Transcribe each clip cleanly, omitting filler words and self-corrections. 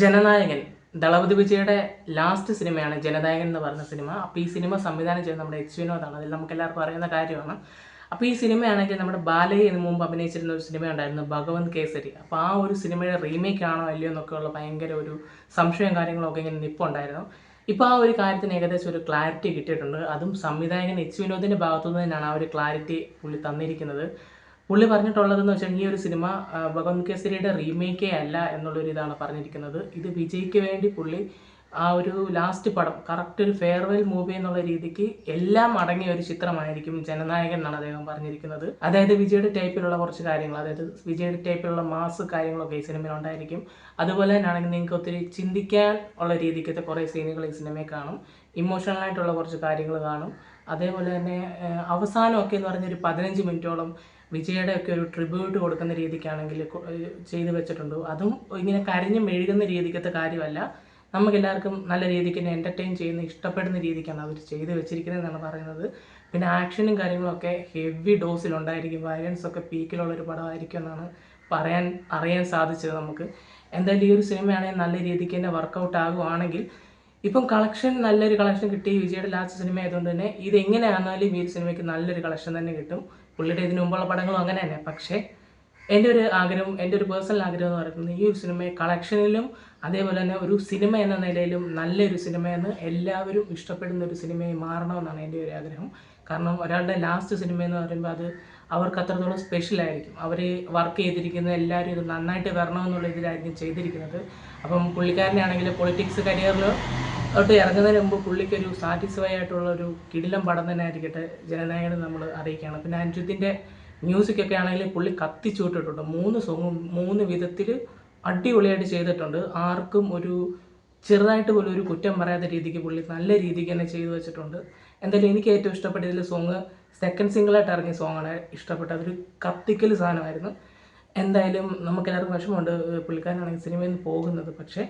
ജനനായകൻ ദളപതി വിജയുടെ ലാസ്റ്റ് സിനിമയാണ് ജനനായകൻ എന്ന് പറഞ്ഞ സിനിമ. അപ്പോൾ ഈ സിനിമ സംവിധാനം ചെയ്ത് നമ്മുടെ എച്ച് വിനോദാണ്. അതിൽ നമുക്ക് എല്ലാവർക്കും അറിയുന്ന കാര്യമാണ്. അപ്പോൾ ഈ സിനിമയാണെങ്കിൽ നമ്മുടെ ബാലയെ ഇതിനു മുമ്പ് അഭിനയിച്ചിരുന്ന ഒരു സിനിമ ഉണ്ടായിരുന്നു, ഭഗവന്ത് കേസരി. അപ്പോൾ ആ ഒരു സിനിമയുടെ റീമേക്ക് ആണോ അല്ലയോ എന്നൊക്കെയുള്ള ഭയങ്കര ഒരു സംശയം കാര്യങ്ങളൊക്കെ ഇങ്ങനെ നിൽപ്പുണ്ടായിരുന്നു. ഇപ്പോൾ ആ ഒരു കാര്യത്തിന് ഏകദേശം ഒരു ക്ലാരിറ്റി കിട്ടിയിട്ടുണ്ട്. അതും സംവിധായകൻ എച്ച് വിനോദിൻ്റെ ഭാഗത്തുനിന്ന് തന്നെയാണ് ആ ഒരു ക്ലാരിറ്റി പുള്ളി തന്നിരിക്കുന്നത്. പുള്ളി പറഞ്ഞിട്ടുള്ളതെന്ന് വെച്ചാൽ ഈ ഒരു സിനിമ ഭഗവന്ത് കേസരിയുടെ റീമേക്കേ അല്ല എന്നുള്ളൊരു ഇതാണ് പറഞ്ഞിരിക്കുന്നത്. ഇത് വിജയ്ക്ക് വേണ്ടി പുള്ളി ആ ഒരു ലാസ്റ്റ് പടം കറക്റ്റ് ഒരു ഫെയർവെൽ മൂവി എന്നുള്ള രീതിക്ക് എല്ലാം അടങ്ങിയ ഒരു ചിത്രമായിരിക്കും ജനനായകൻ എന്നാണ് അദ്ദേഹം പറഞ്ഞിരിക്കുന്നത്. അതായത് വിജയുടെ ടൈപ്പിലുള്ള കുറച്ച് കാര്യങ്ങൾ, അതായത് വിജയുടെ ടൈപ്പിലുള്ള മാസ് കാര്യങ്ങളൊക്കെ ഈ സിനിമയിൽ ഉണ്ടായിരിക്കും. അതുപോലെ തന്നെയാണെങ്കിൽ നിങ്ങൾക്ക് ഒത്തിരി ചിന്തിക്കാൻ ഉള്ള രീതിക്കത്തെ കുറേ സീനുകൾ ഈ സിനിമയിൽ കാണും. ഇമോഷണൽ ആയിട്ടുള്ള കുറച്ച് കാര്യങ്ങൾ കാണും. അതേപോലെ തന്നെ അവസാനമൊക്കെ എന്ന് പറഞ്ഞൊരു 15 മിനിറ്റോളം വിജയുടെ ഒക്കെ ഒരു ട്രിബ്യൂട്ട് കൊടുക്കുന്ന രീതിക്കാണെങ്കിൽ ചെയ്തു വെച്ചിട്ടുണ്ട്. അതും ഇങ്ങനെ കരഞ്ഞ് മെഴുകുന്ന രീതിക്കത്തെ കാര്യമല്ല, നമുക്കെല്ലാവർക്കും നല്ല രീതിക്ക് തന്നെ എൻ്റർടൈൻ ചെയ്യുന്ന ഇഷ്ടപ്പെടുന്ന രീതിക്കാണ് അവർ ചെയ്ത് വെച്ചിരിക്കുന്നതെന്നാണ് പറയുന്നത്. പിന്നെ ആക്ഷനും കാര്യങ്ങളൊക്കെ ഹെവി ഡോസിലുണ്ടായിരിക്കും, വയലൻസ് ഒക്കെ പീക്കിലുള്ളൊരു പടമായിരിക്കും എന്നാണ് അറിയാൻ സാധിച്ചത് നമുക്ക്. എന്തായാലും ഈ ഒരു സിനിമയാണെങ്കിൽ നല്ല രീതിക്ക് തന്നെ വർക്കൗട്ട് ആകുവാണെങ്കിൽ, ഇപ്പം നല്ലൊരു കളക്ഷൻ കിട്ടി. വിജയുടെ ലാസ്റ്റ് സിനിമ ആയതുകൊണ്ട് തന്നെ ഇത് എങ്ങനെയാണെന്നാലും ഈ സിനിമയ്ക്ക് നല്ലൊരു കളക്ഷൻ തന്നെ കിട്ടും. പുള്ളിയുടെ ഇതിനു മുമ്പുള്ള പടങ്ങളും അങ്ങനെ തന്നെ. പക്ഷേ എൻ്റെ ഒരു ആഗ്രഹം, എൻ്റെ ഒരു പേഴ്സണൽ ആഗ്രഹം എന്ന് പറയുന്നത് ഈ ഒരു സിനിമയെ കളക്ഷനിലും അതേപോലെ തന്നെ ഒരു സിനിമ എന്ന നിലയിലും നല്ലൊരു സിനിമയെന്ന് എല്ലാവരും ഇഷ്ടപ്പെടുന്ന ഒരു സിനിമയായി മാറണമെന്നാണ് എൻ്റെ ഒരു ആഗ്രഹം. കാരണം ഒരാളുടെ ലാസ്റ്റ് സിനിമ എന്ന് പറയുമ്പോൾ അത് അവർക്ക് അത്രത്തോളം സ്പെഷ്യലായിരിക്കും. അവർ വർക്ക് ചെയ്തിരിക്കുന്ന എല്ലാവരും ഇത് നന്നായിട്ട് വരണമെന്നുള്ള ഇതിലായിരിക്കും ചെയ്തിരിക്കുന്നത്. അപ്പം പുള്ളിക്കാരനാണെങ്കിൽ പൊളിറ്റിക്സ് കരിയറിൽ ഇറങ്ങുന്നതിന് മുമ്പ് പുള്ളിക്കൊരു സാറ്റിസ്ഫൈ ആയിട്ടുള്ള ഒരു കിടിലം പടം തന്നെ ആയിരിക്കട്ടെ ജനനായകൻ നമ്മൾ അറിയിക്കുകയാണ്. പിന്നെ അനിരുദ്ധിൻ്റെ മ്യൂസിക്കൊക്കെ ആണെങ്കിൽ പുള്ളി കത്തിച്ചൂട്ടിട്ടുണ്ട്. 3 സോങ്ങും 3 വിധത്തിൽ അടിപൊളിയായിട്ട് ചെയ്തിട്ടുണ്ട്. ആർക്കും ഒരു ചെറുതായിട്ട് പോലും ഒരു കുറ്റം പറയാത്ത രീതിക്ക് പുള്ളി നല്ല രീതിക്ക് തന്നെ ചെയ്തു വെച്ചിട്ടുണ്ട്. എന്തായാലും എനിക്ക് ഏറ്റവും ഇഷ്ടപ്പെട്ടതിൽ സോങ് സെക്കൻഡ് സിംഗിളായിട്ട് ഇറങ്ങിയ സോങ്ങാണ് ഇഷ്ടപ്പെട്ടത്. അതൊരു കത്തിക്കൽ സാധനമായിരുന്നു. എന്തായാലും നമുക്കെല്ലാവർക്കും വിഷമമുണ്ട് പുള്ളിക്കാരനാണെങ്കിൽ സിനിമയിൽ നിന്ന് പോകുന്നത്. പക്ഷേ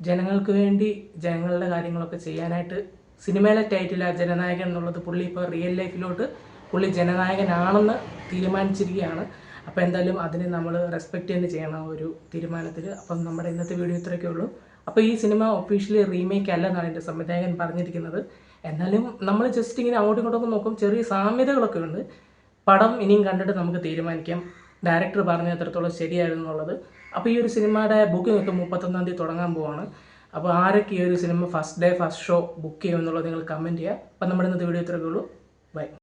ജനങ്ങൾക്ക് വേണ്ടി ജനങ്ങളുടെ കാര്യങ്ങളൊക്കെ ചെയ്യാനായിട്ട് സിനിമയിലെ ടൈറ്റിൽ ആ ജനനായകൻ എന്നുള്ളത് പുള്ളി ഇപ്പോൾ റിയൽ ലൈഫിലോട്ട് പുള്ളി ജനനായകനാണെന്ന് തീരുമാനിച്ചിരിക്കുകയാണ്. അപ്പോൾ എന്തായാലും അതിനെ നമ്മൾ റെസ്പെക്റ്റ് തന്നെ ചെയ്യണം ഒരു തീരുമാനത്തിൽ. അപ്പം നമ്മുടെ ഇന്നത്തെ വീഡിയോ ഇത്രയൊക്കെ ഉള്ളൂ. അപ്പോൾ ഈ സിനിമ ഒഫീഷ്യലി റീമേക്ക് അല്ല എന്നാണ് എൻ്റെ സംവിധായകൻ പറഞ്ഞിരിക്കുന്നത്. എന്നാലും നമ്മൾ ജസ്റ്റ് ഇങ്ങനെ അങ്ങോട്ടും ഇങ്ങോട്ടൊക്കെ നോക്കും, ചെറിയ സാമ്യതകളൊക്കെ ഉണ്ട്. പടം ഇനിയും കണ്ടിട്ട് നമുക്ക് തീരുമാനിക്കാം ഡയറക്ടർ പറഞ്ഞ എത്രത്തോളം ശരിയായിരുന്നു എന്നുള്ളത്. അപ്പോൾ ഈ ഒരു സിനിമയുടെ ബുക്കിംഗ് ഒക്കെ 31-ാം തീയതി തുടങ്ങാൻ പോവാണ്. അപ്പോൾ ആരൊക്കെ ഈ ഒരു cinema first day first show book ചെയ്യുമെന്നുള്ളത് നിങ്ങൾ കമൻറ്റ് ചെയ്യുക. അപ്പോൾ നമ്മുടെ ഇന്നത്തെ വീഡിയോ ഇത്രയൊക്കെ ഉള്ളൂ. ബൈ.